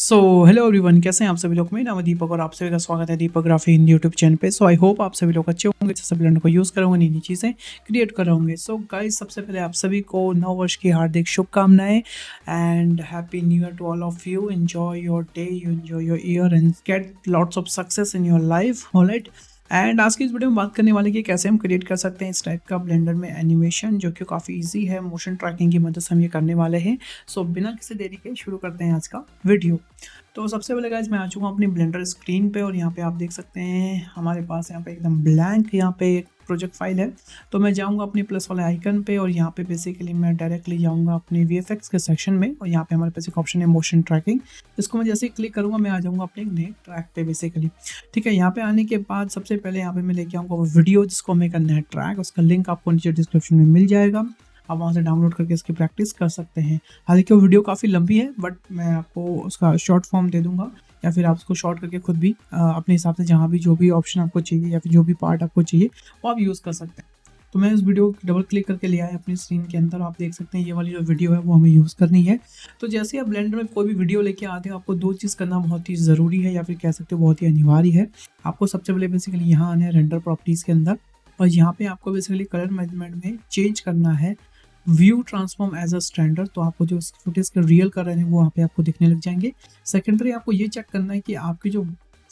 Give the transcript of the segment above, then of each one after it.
So hello everyone, कैसे हैं आप सभी लोग। मेरा नाम है दीपक और आप सभी का स्वागत है दीपक ग्राफी हिंदी यूट्यूब चैनल पे। सो आई होप आप सभी लोग अच्छे होंगे, सभी लोगों को यूज़ करोगे, नई नई चीज़ें क्रिएट कर होंगे। सो गाइस, सबसे पहले आप सभी को नव वर्ष की हार्दिक शुभकामनाएं and happy new year to all of you. Enjoy your day, you enjoy your year and get lots of success in your life. Alright, and आज की इस वीडियो में बात करने वाले कि कैसे हम क्रिएट कर सकते हैं इस टाइप का ब्लेंडर में एनिमेशन, जो कि काफ़ी इजी है। मोशन ट्रैकिंग की मदद से हम ये करने वाले हैं। सो बिना किसी देरी के शुरू करते हैं आज का वीडियो। तो सबसे पहले गाइस, मैं आ चुका हूँ अपनी ब्लेंडर स्क्रीन पे और यहाँ पे आप देख सकते हैं हमारे पास यहाँ पे एकदम ब्लैंक यहाँ पे एक प्रोजेक्ट फाइल है। तो मैं जाऊँगा अपनी प्लस वाले आइकन पे और यहाँ पे बेसिकली मैं डायरेक्टली जाऊँगा अपने VFX के सेक्शन में और यहाँ पे हमारे पास एक ऑप्शन है मोशन ट्रैकिंग। इसको मैं जैसे ही क्लिक करूँगा मैं आ जाऊँगा अपने नए ट्रैक पे बेसिकली। ठीक है, यहाँ पे आने के बाद सबसे पहले यहाँ पे मैं लेके आऊँगा वो वीडियो जिसको हमें करना है ट्रैक। उसका लिंक आपको नीचे डिस्क्रिप्शन में मिल जाएगा, आप वहाँ से डाउनलोड करके इसकी प्रैक्टिस कर सकते हैं। हालांकि वो वीडियो काफ़ी लंबी है, बट मैं आपको उसका शॉर्ट फॉर्म दे दूंगा, या फिर आप उसको शॉर्ट करके खुद भी अपने हिसाब से जहाँ भी जो भी ऑप्शन आपको चाहिए या फिर जो भी पार्ट आपको चाहिए वो आप यूज़ कर सकते हैं। तो मैं इस वीडियो को डबल क्लिक करके ले आया अपनी स्क्रीन के अंदर। आप देख सकते हैं ये वाली जो वीडियो है वो हमें यूज़ करनी है। तो जैसे आप ब्लेंडर में कोई भी वीडियो लेके आते हो, आपको दो चीज़ करना बहुत ही ज़रूरी है, या फिर कह सकते हो बहुत ही अनिवार्य है। आपको सबसे पहले बेसिकली यहाँ आना है रेंडर प्रॉपर्टीज़ के अंदर और यहाँ पे आपको बेसिकली कलर मैनेजमेंट में चेंज करना है view transform as a standard. तो आपको जो फुटेज के रियल कर रहे हैं वो वहाँ पे आपको दिखने लग जाएंगे। सेकेंडरी आपको ये चेक करना है कि आपकी जो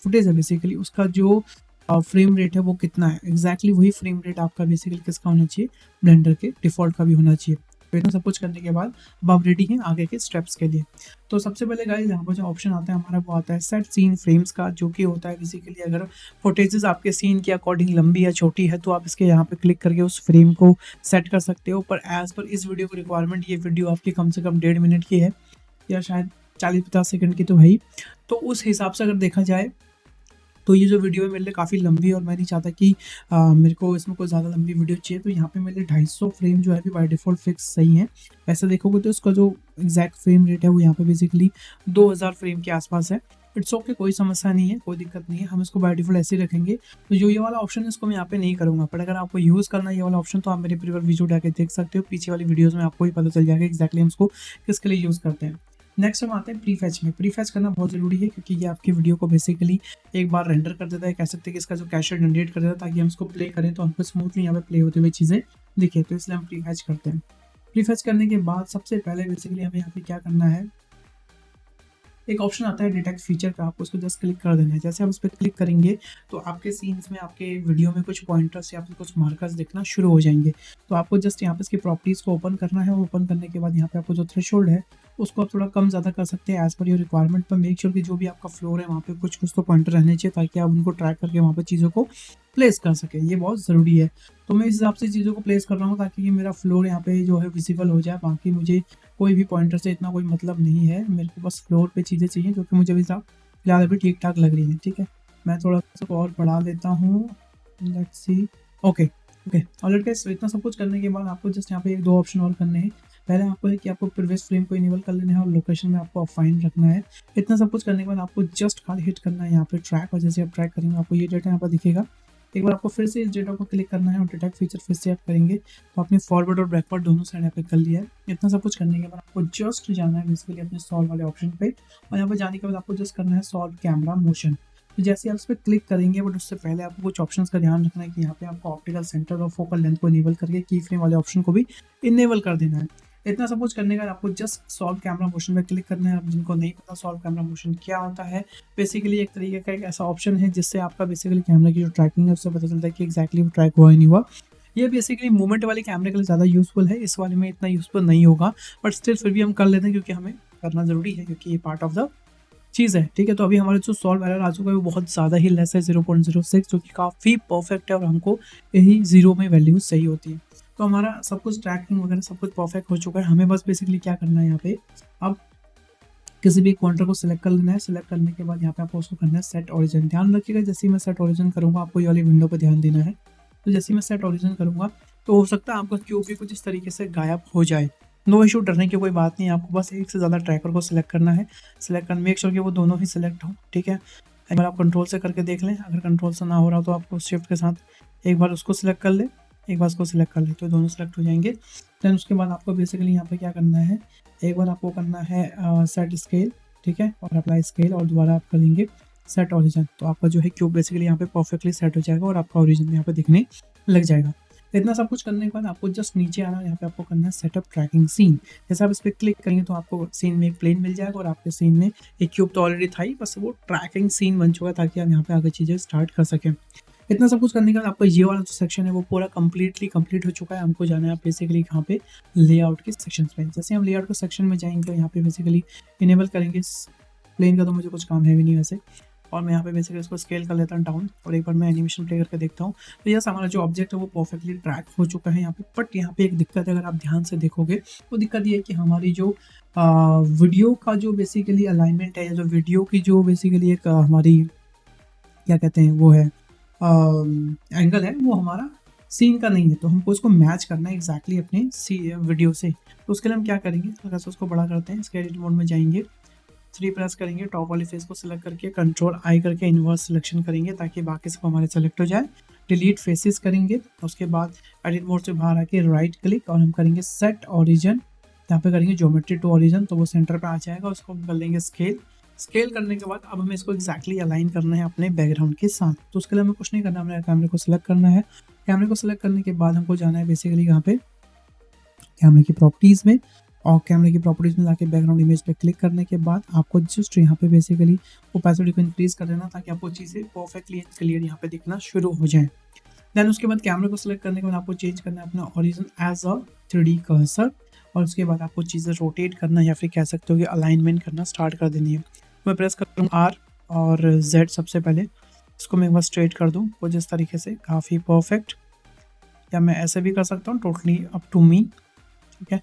फुटेज है बेसिकली उसका जो फ्रेम रेट है वो कितना है। एग्जैक्टली वही फ्रेम रेट आपका बेसिकली किसका होना चाहिए, ब्लेंडर के डिफॉल्ट का भी होना चाहिए। तो इतना सब कुछ करने के बाद अब आप रेडी हैं आगे के स्टेप्स के लिए। तो सबसे पहले गाइस, यहाँ पर जो ऑप्शन आता है हमारा वो आता है सेट सीन फ्रेम्स का, जो कि होता है बेसिकली अगर फुटेजेस आपके सीन के अकॉर्डिंग लंबी या छोटी है तो आप इसके यहाँ पे क्लिक करके उस फ्रेम को सेट कर सकते हो। पर एज पर इस वीडियो की रिक्वायरमेंट, ये वीडियो आपकी कम से कम 1.5 मिनट की है या शायद 40-50 सेकंड की तो है ही। तो उस हिसाब से अगर देखा जाए तो ये जो वीडियो है मेरे लिए काफ़ी लंबी है और मैं नहीं चाहता कि मेरे को इसमें कोई ज़्यादा लंबी वीडियो चाहिए। तो यहाँ पे मेरे लिए 250 फ्रेम जो है अभी बाय डिफ़ॉल्ट फिक्स सही है। ऐसा देखोगे तो इसका जो एग्जैक्ट फ्रेम रेट है वो यहाँ पे बेसिकली 2000 फ्रेम के आसपास है। इट्स ओके, कोई समस्या नहीं है, कोई दिक्कत नहीं है, हम इसको बाय डिफ़ॉल्ट ऐसे ही रखेंगे। तो जो ये वाला ऑप्शन है इसको मैं यहाँ पे नहीं करूँगा, बट अगर आपको यूज़ करना है ये वाला ऑप्शन तो आप मेरे प्रीवियस वीडियो जाके देख सकते हो। पीछे वाली वीडियोज़ में आपको ही पता चल जाएगा एग्जैक्टली हम इसको किसके लिए यूज़ करते हैं। नेक्स्ट हम आते हैं प्रीफैच में। प्रीफैच करना बहुत ज़रूरी है क्योंकि ये आपकी वीडियो को बेसिकली एक बार रेंडर कर देता है, कह सकते हैं कि इसका जो कैशर जनरेट कर देता है, ताकि हम इसको प्ले करें तो हमको स्मूथली यहाँ पे प्ले होते हुए चीज़ें दिखे। तो इसलिए हम प्रीफैच करते हैं। प्रीफैच करने के बाद सबसे पहले बेसिकली हमें यहाँ पे क्या करना है, एक ऑप्शन आता है डिटेक्ट फीचर का, आपको उसको जस्ट क्लिक कर देना है। जैसे आप उस पर क्लिक करेंगे तो आपके सीन्स में, आपके वीडियो में कुछ पॉइंटर्स या फिर कुछ मार्कर्स दिखना शुरू हो जाएंगे। तो आपको जस्ट यहाँ पे इसकी प्रॉपर्टीज़ को ओपन करना है और ओपन करने के बाद यहाँ पे आपको जो थ्रेशोल्ड है उसको आप थोड़ा कम ज़्यादा कर सकते हैं एज़ पर योर रिक्वायरमेंट। पर मेक श्योर कि जो भी आपका फ्लोर है वहाँ पे कुछ कुछ तो पॉइंटर रहने चाहिए ताकि आप उनको ट्रैक करके वहाँ पे चीज़ों को प्लेस कर सकें। ये बहुत ज़रूरी है। तो मैं इस हिसाब से चीज़ों को प्लेस कर रहा हूँ ताकि ये मेरा फ्लोर यहाँ पे जो है विजिबल हो जाए। बाकी मुझे कोई भी पॉइंटर से इतना कोई मतलब नहीं है, मेरे को बस फ्लोर पे चीज़ें चाहिए जो कि मुझे अभी फिलहाल अभी ठीक ठाक लग रही है। ठीक है, मैं थोड़ा सा और बढ़ा लेता हूँ। Let's see. Okay okay, already guys, इतना सब कुछ करने के बाद आपको जस्ट यहाँ पे एक दो ऑप्शन और करने हैं। पहले आपको है कि आपको प्रीवियस फ्रेम को इनेबल कर लेना है और लोकेशन में आपको फाइन रखना है। इतना सब कुछ करने के बाद आपको जस्ट खाली हिट करना है यहाँ पे ट्रैक, और जैसे आप ट्रैक करेंगे आपको ये डेटा यहाँ पर दिखेगा। एक बार आपको फिर से इस डेटा को क्लिक करना है और डिटेक्ट फीचर फिर से आप करेंगे तो आपने फॉरवर्ड और बैकवर्ड दोनों साइड यहाँ पे कर लिया है। इतना सब कुछ करने के बाद आपको जस्ट जाना है बेसिकली अपने सॉल्व वाले ऑप्शन पे, और यहाँ पे जाने के बाद आपको जस्ट करना है सॉल्व कैमरा मोशन। तो जैसे आप इस पर क्लिक करेंगे, बट उससे पहले आपको कुछ ऑप्शंस का ध्यान रखना है कि यहाँ पे आपको ऑप्टिकल सेंटर और फोकल लेंथ को इनेबल करके की फ्रेम वाले ऑप्शन को भी इनेबल कर देना है। इतना सब कुछ करने के बाद आपको जस्ट सॉल्व कैमरा मोशन पे क्लिक करना है। आप जिनको नहीं पता सॉल्व कैमरा मोशन क्या होता है, बेसिकली एक तरीके का एक ऐसा ऑप्शन है जिससे आपका बेसिकली कैमरा की जो ट्रैकिंग है उससे पता चलता है कि एक्जैक्टली वो ट्रैक हुआ ही नहीं हुआ। ये बेसिकली मूवमेंट वाले कैमरे के लिए ज़्यादा यूजफुल है, इस वाले में इतना यूजफुल नहीं होगा, बट स्टिल फिर भी हम कर लेते हैं क्योंकि हमें करना ज़रूरी है, क्योंकि ये पार्ट ऑफ द चीज़ है। ठीक है, तो अभी हमारे जो सॉल्व एरर आ चुका है वो बहुत ज़्यादा ही लेस है, 0.06, जो कि काफ़ी परफेक्ट है और हमको यही 0 में वैल्यू सही होती है। तो हमारा सब कुछ ट्रैकिंग वगैरह सब कुछ परफेक्ट हो चुका है। हमें बस बेसिकली क्या करना है, यहाँ पे अब किसी भी एक पॉइंटर को सिलेक्ट कर लेना है। सिलेक्ट करने के बाद यहाँ पे आपको उसको करना है सेट ओरिजिन। ध्यान रखिएगा जैसे ही मैं सेट ओरिजिन करूँगा आपको ये वाली विंडो पर ध्यान देना है। तो जैसे ही मैं सेट ओरिजिन करूँगा तो हो सकता है आपका क्यूब भी कुछ इस तरीके से गायब हो जाए। नो इशू, डरने की कोई बात नहीं है। आपको बस एक से ज़्यादा ट्रैकर को सिलेक्ट करना है। सिलेक्ट कर मेक श्योर कि वो दोनों ही सिलेक्ट हो। ठीक है, एक बार आप कंट्रोल से करके देख लें, अगर कंट्रोल से ना हो रहा हो तो आपको शिफ्ट के साथ एक बार उसको सिलेक्ट कर ले, एक बार उसको सिलेक्ट कर ले, तो दोनों सिलेक्ट हो जाएंगे। देन उसके बाद आपको बेसिकली यहाँ पे क्या करना है, एक बार आपको करना है सेट स्केल। ठीक है, और अप्लाई स्केल और दोबारा आप कर देंगे सेट ओरिजिन। तो आपका जो है क्यूब बेसिकली यहाँ पे परफेक्टली सेट हो जाएगा और आपका ओरिजिन यहाँ पे दिखने लग जाएगा। इतना सब कुछ करने के बाद आपको जस्ट नीचे आना है, यहाँ पे आपको करना है सेटअप ट्रैकिंग सीन। जैसे आप इस पर क्लिक करेंगे तो आपको सीन में एक प्लेन मिल जाएगा और आपके सीन में एक क्यूब तो ऑलरेडी था ही, बस वो ट्रैकिंग सीन बन चुका ताकि आप यहाँ पे आगे चीज़ें स्टार्ट कर सकें। इतना सब कुछ करने के बाद आपका ये वाला जो सेक्शन है वो पूरा कंप्लीट हो चुका है। हमको जाना है आप बेसिकली यहाँ पे लेआउट के सेक्शन में। जैसे हम लेआउट के सेक्शन में जाएंगे तो यहाँ पे बेसिकली इनेबल करेंगे प्लेन का, तो मुझे कुछ काम है भी नहीं वैसे, और मैं यहाँ पे बेसिकली इसको स्केल कर लेता हूँ डाउन और एक बार मैं एनिमेशन प्ले करके देखता हूँ। तो यस, हमारा जो ऑब्जेक्ट है वो परफेक्टली ट्रैक हो चुका है यहाँ पे। बट यहाँ पे एक दिक्कत है, अगर आप ध्यान से देखोगे वो दिक्कत ये है कि हमारी जो वीडियो का जो बेसिकली अलाइनमेंट है या जो वीडियो की जो बेसिकली एक हमारी क्या कहते हैं वो है एंगल है, वो हमारा सीन का नहीं है। तो हमको इसको मैच करना है एग्जैक्टली अपने वीडियो से। तो उसके लिए हम क्या करेंगे, थोड़ा सा उसको बड़ा करते हैं, इसके एडिट मोड में जाएंगे, 3 प्रेस करेंगे, टॉप वाली फेस को सिलेक्ट करके कंट्रोल आई करके इन्वर्स सिलेक्शन करेंगे ताकि बाकी सब हमारे सेलेक्ट हो जाए। डिलीट फेसेस करेंगे, उसके बाद एडिट मोड से बाहर आके राइट क्लिक और हम करेंगे सेट ओरिजिन, यहाँ पे करेंगे ज्योमेट्री टू ओरिजिन, तो वो सेंटर पे आ जाएगा। उसको हम कर लेंगे स्केल करने के बाद अब हमें इसको एग्जैक्टली अलाइन करना है अपने बैकग्राउंड के साथ। तो उसके लिए हमें कुछ नहीं करना, हमें कैमरे को सिलेक्ट करना है। कैमरे को सिलेक्ट करने के बाद हमको जाना है बेसिकली यहाँ पे कैमरे की प्रॉपर्टीज़ में, और कैमरे की प्रॉपर्टीज़ में जाके बैकग्राउंड इमेज पे क्लिक करने के बाद आपको जस्ट यहाँ पे बेसिकली ओपेसिटी को इंक्रीज कर देना ताकि आपको चीज़ें परफेक्टली क्लियर यहाँ पे दिखना शुरू हो जाए। देन उसके बाद कैमरे को सिलेक्ट करने के बाद आपको चेंज करना है अपना origin as a 3D cursor, और उसके बाद आपको चीज़ें रोटेट करना या फिर कह सकते हो कि अलाइनमेंट करना स्टार्ट कर देनी है। मैं प्रेस कर दूँ R और Z सबसे पहले, इसको मैं एक बार स्ट्रेट कर दूँ कुछ इस तरीके से, काफ़ी परफेक्ट, या मैं ऐसे भी कर सकता हूँ, टोटली अप टू मी। ठीक है,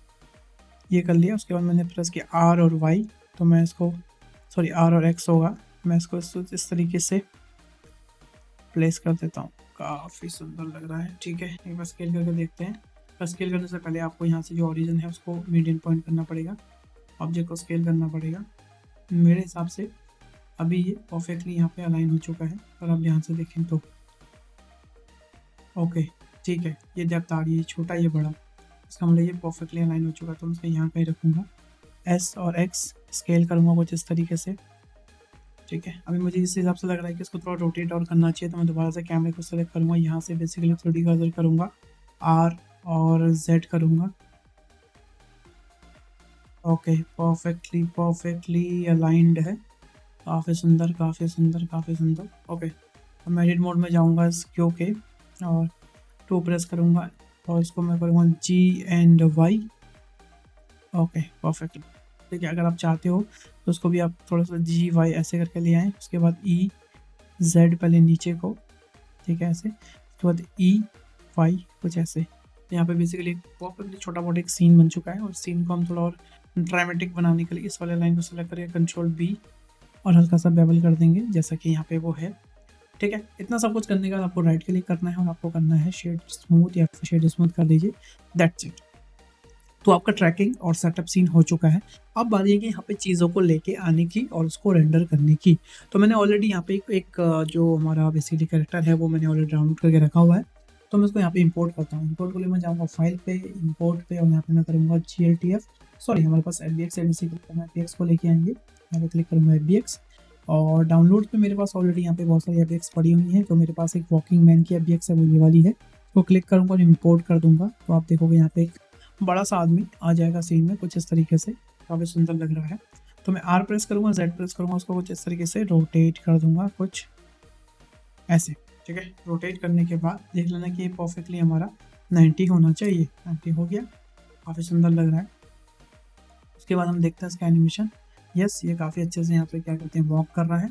ये कर लिया। उसके बाद मैंने प्रेस किया R और Y, तो मैं इसको सॉरी R और X होगा, मैं इसको इस तरीके से प्लेस कर देता हूँ, काफ़ी सुंदर लग रहा है। ठीक है, एक बार स्केल करके देखते हैं। पर स्केल करने से पहले आपको यहाँ से जो ओरिजिन है उसको मीडियन पॉइंट करना पड़ेगा, ऑब्जेक्ट को स्केल करना पड़ेगा। मेरे हिसाब से अभी ये परफेक्टली यहाँ पे अलाइन हो चुका है, और आप ध्यान से देखें तो ओके ठीक है, ये डेप्थ आ रही है, छोटा ये बड़ा, इसका मतलब ये परफेक्टली अलाइन हो चुका है। तो मैं इसको यहाँ कहीं रखूँगा, S और X स्केल करूँगा कुछ इस तरीके से। ठीक है, अभी मुझे इस हिसाब से लग रहा है कि इसको थोड़ा रोटेट और करना चाहिए, तो मैं दोबारा से कैमरे को सेलेक्ट करूँगा, यहाँ से बेसिकली 3D कर्सर करूँगा, R और Z करूँगा। ओके, परफेक्टली अलाइंड है, काफ़ी सुंदर काफ़ी सुंदर काफ़ी सुंदर। ओके, अब मैं एडिट मोड में जाऊँगा इसके ओके, और 2 प्रेस करूँगा और इसको मैं करूँगा G and Y। Okay perfect. ठीक है, अगर आप चाहते हो तो उसको भी आप थोड़ा सा GY ऐसे करके ले आएँ, उसके बाद EZ पहले नीचे को, ठीक है ऐसे, उसके बाद EY कुछ ऐसे। यहाँ पे बेसिकली परफेक्टली छोटा मोटा एक सीन बन चुका है, और सीन को हम थोड़ा और ड्रामेटिक बनाने के लिए इस वाले लाइन को सेलेक्ट करके कंट्रोल B और हल्का सा बेबल कर देंगे जैसा कि यहाँ पे वो है। ठीक है, इतना सब कुछ करने के बाद आपको राइट क्लिक करना है और आपको करना है शेड स्मूथ, या फिर शेड स्मूथ कर दीजिए, दैट्स इट। तो आपका ट्रैकिंग और सेटअप सीन हो चुका है। अब बारी है कि यहाँ पे चीज़ों को लेके आने की और उसको रेंडर करने की। तो मैंने ऑलरेडी यहाँ पे एक जो हमारा बेसिकली कैरेक्टर है वो मैंने ऑलरेडी डाउनलोड करके रखा हुआ है। तो मैं इसको यहाँ पे इंपोर्ट करता हूँ। इंपोर्ट के लिए मैं जाऊँगा फाइल पे, इंपोर्ट पे, और यहाँ पे मैं करूँगा GLTF, सॉरी हमारे पास FBX है, बेसिकली मैं FBX को लेके आएंगे, यहाँ पे क्लिक करूँगा FBX, और डाउनलोड पे मेरे पास ऑलरेडी यहाँ पे बहुत सारी FBX पड़ी हुई है। तो मेरे पास एक वॉकिंग मैन की FBX है, वो ये वाली है, तो क्लिक करूँगा और इम्पोर्ट कर दूँगा। तो आप देखोगे यहाँ पे एक बड़ा सा आदमी आ जाएगा सीन में कुछ इस तरीके से, काफ़ी सुंदर लग रहा है। तो मैं R प्रेस करूँगा, Z प्रेस करूँगा, उसको कुछ इस तरीके से रोटेट कर दूँगा कुछ ऐसे। ठीक है, रोटेट करने के बाद देख लेना कि ये परफेक्टली हमारा 90 होना चाहिए। 90 हो गया, काफ़ी सुंदर लग रहा है। उसके बाद हम देखते हैं इसका एनिमेशन। यस, ये काफ़ी अच्छे से यहाँ पे क्या करते हैं, वॉक कर रहा है।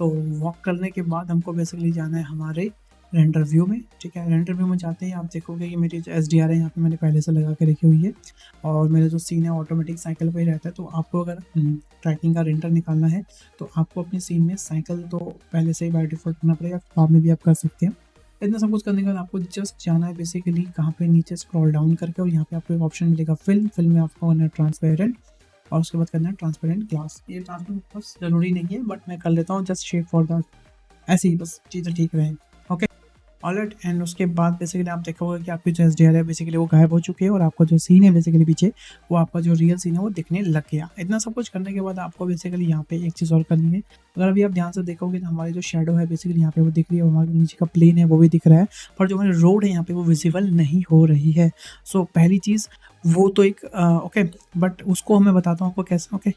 तो वॉक करने के बाद हमको बेसिकली जाना है हमारे रेंडर व्यू में। ठीक है, रेंडर व्यू में जाते हैं आप देखोगे कि मेरी जो SDR है यहाँ पे मैंने पहले से लगा के रखी हुई है, और मेरा जो सीन है ऑटोमेटिक साइकिल पे ही रहता है। तो आपको अगर ट्रैकिंग का रेंडर निकालना है तो आपको अपने सीन में साइकिल तो पहले से ही बाय डिफॉल्ट करना पड़ेगा, बाद में भी आप कर सकते हैं। इतना सब कुछ करने के बाद आपको जस्ट जाना है बेसिकली कहाँ पे, नीचे स्क्रॉल डाउन करके, और यहाँ पे आपको एक ऑप्शन मिलेगा फिल्म में आपको करना है ट्रांसपेरेंट, और उसके बाद करना है ट्रांसपेरेंट ग्लास। ये ट्रांसपेरेंट बस जरूरी नहीं है, बट मैं कर लेता हूँ जस्ट शेप फॉर दैट, ऐसे ही बस चीज़ें ठीक रहें। Okay, alright. एंड उसके बाद बेसिकली आप देखोगे कि आपकी जो एसडीआर है बेसिकली वो गायब हो चुकी है और आपका जो सीन है बेसिकली पीछे वो आपका जो रियल सीन है वो दिखने लग गया। इतना सब कुछ करने के बाद आपको बेसिकली यहाँ पे एक चीज़ और करनी है। अगर अभी आप ध्यान से देखोगे तो हमारी जो शेडो है बेसिकली यहाँ पे वो दिख रही है, हमारे नीचे का प्लेन है वो भी दिख रहा है, पर जो हमारी रोड है यहाँ पे वो विजिबल नहीं हो रही है। सो पहली चीज़ वो तो एक ओके, बट उसको मैं बताता हूँ आपको कैसे। ओके,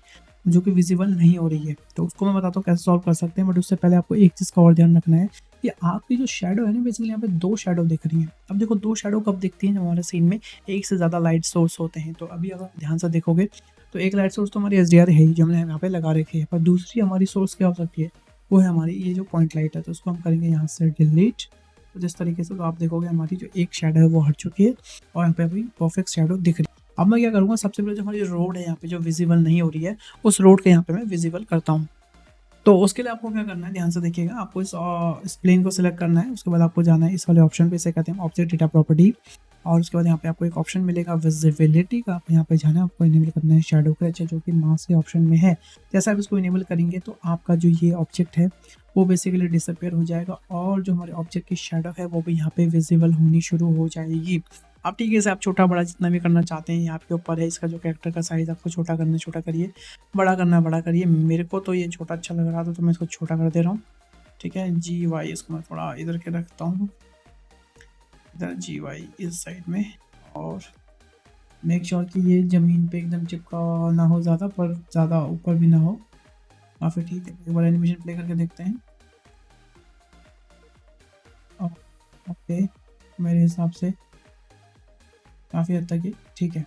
जो कि विजिबल नहीं हो रही है तो उसको मैं बताता हूँ कैसे सॉल्व कर सकते हैं। बट उससे पहले आपको एक चीज़ का और ध्यान रखना है कि आपकी जो शेडो है ना बेसिकली यहाँ पे दो शेडो दिख रही हैं। अब देखो दो शेडो कब दिखती हैं, जब हमारे सीन में एक से ज़्यादा लाइट सोर्स होते हैं। तो अभी अगर ध्यान से देखोगे तो एक लाइट सोर्स तो हमारी एसडीआर है ही जो हमने यहाँ पे लगा रखी है, पर दूसरी हमारी सोर्स क्या हो सकती है, वो है हमारी ये जो पॉइंट लाइट है। तो उसको हम करेंगे यहाँ से डिलीट। तो जिस तरीके से तो आप देखोगे हमारी जो एक शेडो है वो हट चुकी है और यहाँ पे अभी परफेक्ट शेडो दिख रही है। अब मैं क्या करूँगा, सबसे पहले जो हमारी रोड है यहाँ पे जो विजिबल नहीं हो रही है उस रोड के यहाँ पे मैं विजिबल करता हूँ। तो उसके लिए आपको क्या करना है, ध्यान से देखिएगा, आपको इस प्लेन को सिलेक्ट करना है। उसके बाद आपको जाना है इस वाले ऑप्शन पे, इसे कहते हैं ऑब्जेक्ट डेटा प्रॉपर्टी। और उसके बाद यहाँ पे आपको एक ऑप्शन मिलेगा विजिबिलिटी का, आप यहाँ पे जाना है, आपको इनेबल करना है शैडो क्रेचर जो कि मास्क के ऑप्शन में है। जैसा आप इसको इनेबल करेंगे तो आपका जो ये ऑब्जेक्ट है वो बेसिकली डिसअपियर हो जाएगा और जो हमारे ऑब्जेक्ट की शैडो है वो भी यहाँ पे विजिबल होनी शुरू हो जाएगी। अब ठीक है, आप छोटा बड़ा जितना भी करना चाहते हैं ये आपके ऊपर है। इसका जो कैरेक्टर का साइज आपको छोटा करना है छोटा करिए, बड़ा करना है बड़ा करिए। मेरे को तो ये छोटा अच्छा लग रहा था तो मैं इसको छोटा कर दे रहा हूँ। ठीक है, जी वाई इसको मैं थोड़ा इधर के रखता हूँ, इधर जी वाई इस साइड में। और मेक श्योर कि ये ज़मीन पे एकदम चिपका ना हो ज़्यादा, पर ज़्यादा ऊपर भी ना हो, काफ़ी ठीक है। एक बार एनिमेशन प्ले करके देखते हैं। ओके, मेरे हिसाब से काफ़ी हद तक ही ठीक है।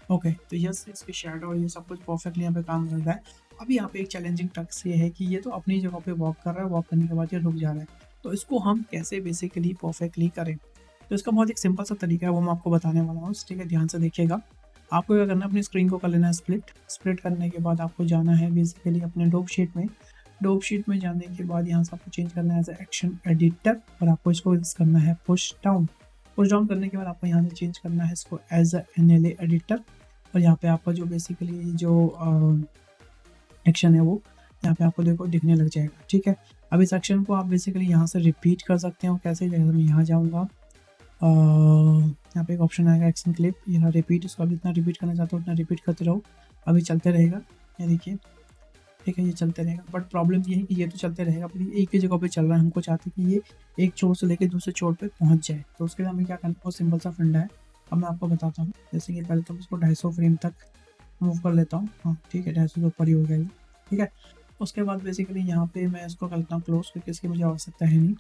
ओके, तो यस इसकी शैडो और ये सब कुछ परफेक्टली यहाँ पे काम कर रहा है। अभी यहाँ पे एक चैलेंजिंग टक्स ये है कि ये तो अपनी जगह पे वॉक कर रहा है, वॉक करने के बाद ये रुक जा रहा है। तो इसको हम कैसे बेसिकली परफेक्टली करें, तो इसका बहुत एक सिंपल सा तरीका है वो मैं आपको बताने वाला हूँ। ठीक है, ध्यान से देखिएगा। आपको क्या करना है, अपनी स्क्रीन को कर लेना है स्प्लिट करने के बाद आपको जाना है बेसिकली अपने डोप शीट में। डोप शीट में जाने के बाद यहाँ से आपको चेंज करना है एज एक्शन एडिटर और आपको इसको करना है पुश डाउन करने के बाद आपको यहाँ से चेंज करना है इसको एज NLA एडिटर। और यहाँ पे आपका जो बेसिकली जो एक्शन है वो यहाँ पे आपको देखो दिखने लग जाएगा। ठीक है, अब इस एक्शन को आप बेसिकली यहाँ से रिपीट कर सकते हो। कैसे, जैसे मैं यहाँ जाऊँगा, यहाँ पे एक ऑप्शन आएगा एक्शन क्लिप, यहाँ रिपीट, इसको आप जितना रिपीट करना चाहते हो उतना रिपीट करते रहो, अभी चलते रहेगा। ये देखिए, ठीक है, ये चलते रहेगा। बट प्रॉब्लम ये है कि ये तो चलते रहेगा पर ये एक ही जगह पे चल रहा है। हमको चाहते हैं कि ये एक छोर से लेकर दूसरे छोर पे पहुंच जाए। तो उसके लिए हमें क्या करना है, बहुत सिंपल सा फंडा है। अब मैं आपको बताता हूँ। जैसे कि पहले तो मैं इसको 250 फ्रेम तक मूव कर लेता हूँ। हाँ ठीक है, 250 के ऊपर ही हो गया। ठीक है, उसके बाद बेसिकली यहाँ पे मैं इसको करता हूँ क्लोज, क्योंकि इसकी मुझे आवश्यकता है नहीं।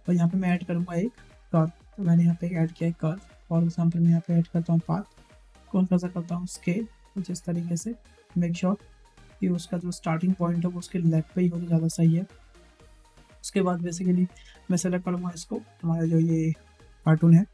और यहाँ पे मैं ऐड करूँगा एक कर्व। तो मैंने यहाँ पे ऐड किया एक कर्व। फॉर एग्जाम्पल मैं यहाँ पे ऐड करता हूँ पाथ। कौन सा करता हूँ स्केल, कुछ इस तरीके से। मेक श्योर कि उसका जो स्टार्टिंग पॉइंट है वो उसके लेफ्ट पे ही हो तो ज़्यादा सही है। उसके बाद बेसिकली मैं सेलेक्ट करूँगा इसको, हमारा जो ये कार्टून है,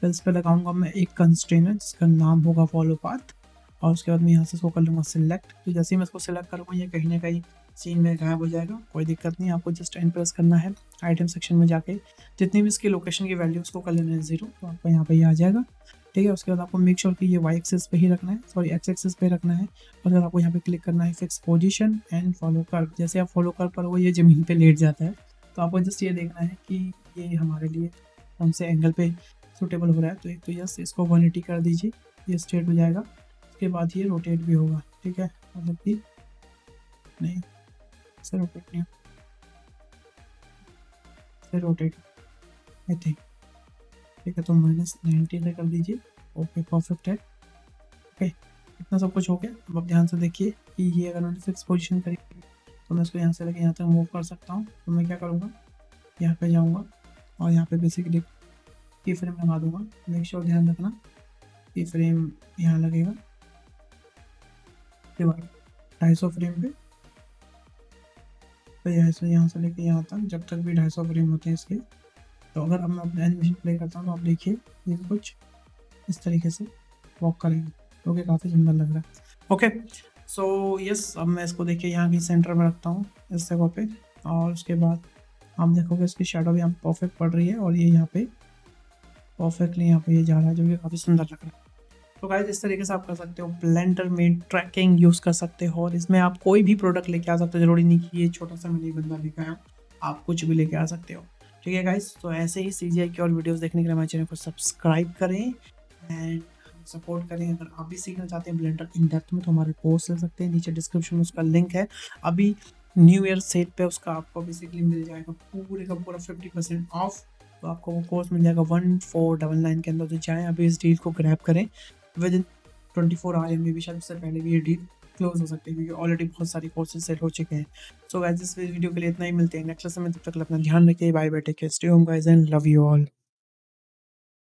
फिर इस पर लगाऊंगा मैं एक कंस्ट्रेनर जिसका नाम होगा फॉलो पाथ। और उसके बाद मैं यहाँ से इसको कर लूँगा सिलेक्ट। तो जैसे ही मैं इसको सिलेक्ट करूँगा ये कहीं ना कहीं सीन में गायब हो जाएगा, कोई दिक्कत नहीं। आपको जस्ट एंड प्रेस करना है, आइटम सेक्शन में जाके जितनी भी इसकी लोकेशन की वैल्यू उसको कर लेना है 0, तो आपको यहाँ पे आ जाएगा। ठीक है, उसके बाद आपको मेक श्योर कि ये वाई एक्सिस पे ही रखना है, सॉरी एक्स एक्सिस पे रखना है। और फिर आपको यहाँ पे क्लिक करना है fix position and follow curve. जैसे आप फॉलो कर्व पर वो ये ज़मीन पे लेट जाता है, तो आपको जस्ट ये देखना है कि ये हमारे लिए कौन से एंगल पे सूटेबल हो रहा है। तो एक तो यस इसको 180 कर दीजिए, ये स्ट्रेट हो जाएगा। उसके बाद ये रोटेट भी होगा। ठीक है, मतलब कि नहीं सर रोटेट नहीं, सर रोटेट आई थिंक। ठीक है, तो -90 से कर दीजिए। ओके परफेक्ट है। ओके, इतना सब कुछ हो गया। अब आप ध्यान से देखिए कि ये अगर मैंने फिक्स पोजीशन करी तो मैं इसको यहाँ से लेकर यहाँ तक मूव कर सकता हूँ। तो मैं क्या करूँगा, यहाँ पे जाऊँगा और यहाँ पे बेसिकली की फ्रेम लगा दूँगा। मेक श्योर ध्यान रखना की फ्रेम यहाँ लगेगा, के बाद 250 फ्रेम पे। तो यहाँ से लेके यहाँ तक, जब तक भी 250 फ्रेम होते हैं इसके। तो अगर अब मैं अपना एनिमेशन प्ले करता हूँ तो आप देखिए ये कुछ इस तरीके से वॉक करेंगे, जो कि काफ़ी सुंदर लग रहा है। ओके सो यस, अब मैं इसको देखिए यहाँ की सेंटर में रखता हूँ इस जगह पे। और उसके बाद आप देखोगे इसकी शेडो भी यहाँ परफेक्ट पड़ रही है और ये यहाँ पे परफेक्टली यहाँ पे ये जा रहा है, जो कि काफ़ी सुंदर लग रहा है। तो गाइस इस तरीके से आप कर सकते हो, ब्लेंडर में ट्रैकिंग यूज़ कर सकते हो। और इसमें आप कोई भी प्रोडक्ट लेके आ सकते हो, जरूरी नहीं कि ये छोटा सा मिनी बंदा लेके आया, आप कुछ भी लेके आ सकते हो। ठीक है गाइस, तो ऐसे ही CGI की और वीडियोस देखने के लिए हमारे चैनल को सब्सक्राइब करें एंड सपोर्ट करें। अगर आप भी सीखना चाहते हैं ब्लेंडर इन डेप्थ में तो हमारे कोर्स ले सकते हैं, नीचे डिस्क्रिप्शन में उसका लिंक है। अभी न्यू ईयर सेल पे उसका आपको बेसिकली मिल जाएगा पूरे का पूरा 50% ऑफ। तो आपको वो कोर्स मिल जाएगा 1499 के अंदर। तो जाएँ अभी इस डील को ग्रैब करें, विद इन 24 आवर में भी शायद उससे पहले भी ये डील क्लोज हो सकते हैं क्योंकि ऑलरेडी बहुत सारी कोर्सेज सेल हो चुके हैं। सो गाइस इस वीडियो के लिए इतना ही, मिलते हैं नेक्स्ट लेसन में। तब तक अपना ध्यान रखिए, bye bye, take care, stay home guys and love you all.